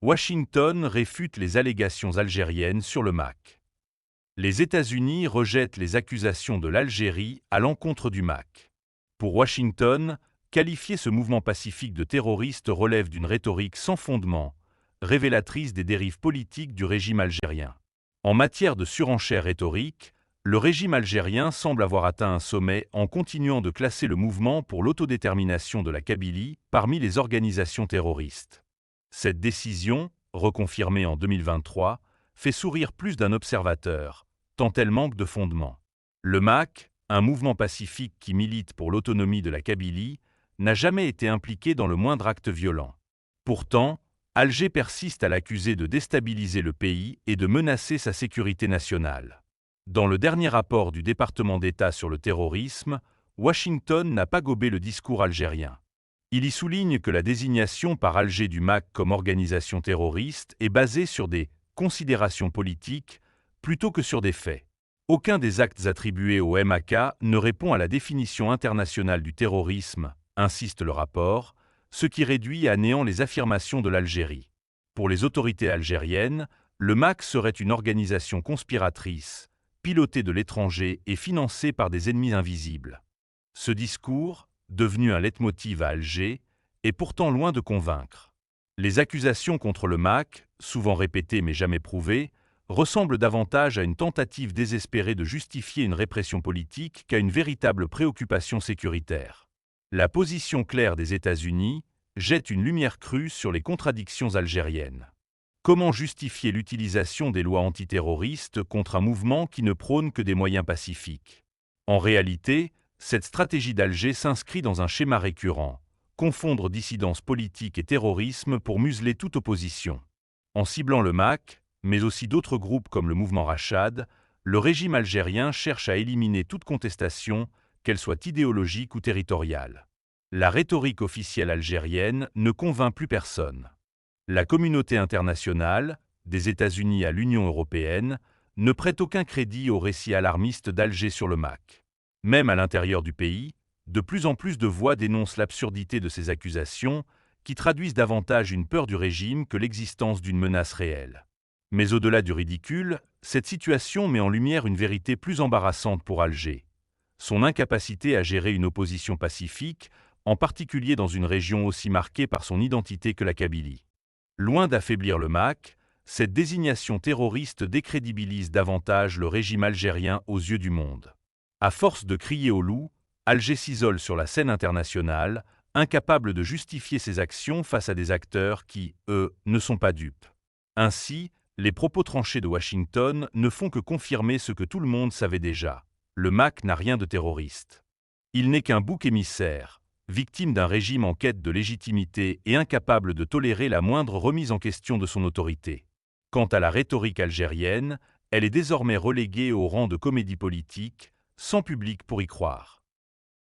Washington réfute les allégations algériennes sur le MAC. Les États-Unis rejettent les accusations de l'Algérie à l'encontre du MAC. Pour Washington, qualifier ce mouvement pacifique de terroriste relève d'une rhétorique sans fondement, révélatrice des dérives politiques du régime algérien. En matière de surenchère rhétorique, le régime algérien semble avoir atteint un sommet en continuant de classer le mouvement pour l'autodétermination de la Kabylie parmi les organisations terroristes. Cette décision, reconfirmée en 2023, fait sourire plus d'un observateur, tant elle manque de fondement. Le MAC, un mouvement pacifique qui milite pour l'autonomie de la Kabylie, n'a jamais été impliqué dans le moindre acte violent. Pourtant, Alger persiste à l'accuser de déstabiliser le pays et de menacer sa sécurité nationale. Dans le dernier rapport du département d'État sur le terrorisme, Washington n'a pas gobé le discours algérien. Il y souligne que la désignation par Alger du MAC comme organisation terroriste est basée sur des considérations politiques plutôt que sur des faits. Aucun des actes attribués au MAK ne répond à la définition internationale du terrorisme, insiste le rapport, ce qui réduit à néant les affirmations de l'Algérie. Pour les autorités algériennes, le MAC serait une organisation conspiratrice, pilotée de l'étranger et financée par des ennemis invisibles. Ce discours, devenu un leitmotiv à Alger, est pourtant loin de convaincre. Les accusations contre le MAC, souvent répétées mais jamais prouvées, ressemblent davantage à une tentative désespérée de justifier une répression politique qu'à une véritable préoccupation sécuritaire. La position claire des États-Unis jette une lumière crue sur les contradictions algériennes. Comment justifier l'utilisation des lois antiterroristes contre un mouvement qui ne prône que des moyens pacifiques? En réalité, cette stratégie d'Alger s'inscrit dans un schéma récurrent, confondre dissidence politique et terrorisme pour museler toute opposition. En ciblant le MAC, mais aussi d'autres groupes comme le mouvement Rachad, le régime algérien cherche à éliminer toute contestation, qu'elle soit idéologique ou territoriale. La rhétorique officielle algérienne ne convainc plus personne. La communauté internationale, des États-Unis à l'Union européenne, ne prête aucun crédit au récit alarmiste d'Alger sur le MAC. Même à l'intérieur du pays, de plus en plus de voix dénoncent l'absurdité de ces accusations, qui traduisent davantage une peur du régime que l'existence d'une menace réelle. Mais au-delà du ridicule, cette situation met en lumière une vérité plus embarrassante pour Alger. Son incapacité à gérer une opposition pacifique, en particulier dans une région aussi marquée par son identité que la Kabylie. Loin d'affaiblir le MAC, cette désignation terroriste décrédibilise davantage le régime algérien aux yeux du monde. À force de crier au loup, Alger s'isole sur la scène internationale, incapable de justifier ses actions face à des acteurs qui, eux, ne sont pas dupes. Ainsi, les propos tranchés de Washington ne font que confirmer ce que tout le monde savait déjà. Le MAC n'a rien de terroriste. Il n'est qu'un bouc émissaire, victime d'un régime en quête de légitimité et incapable de tolérer la moindre remise en question de son autorité. Quant à la rhétorique algérienne, elle est désormais reléguée au rang de comédie politique, sans public pour y croire.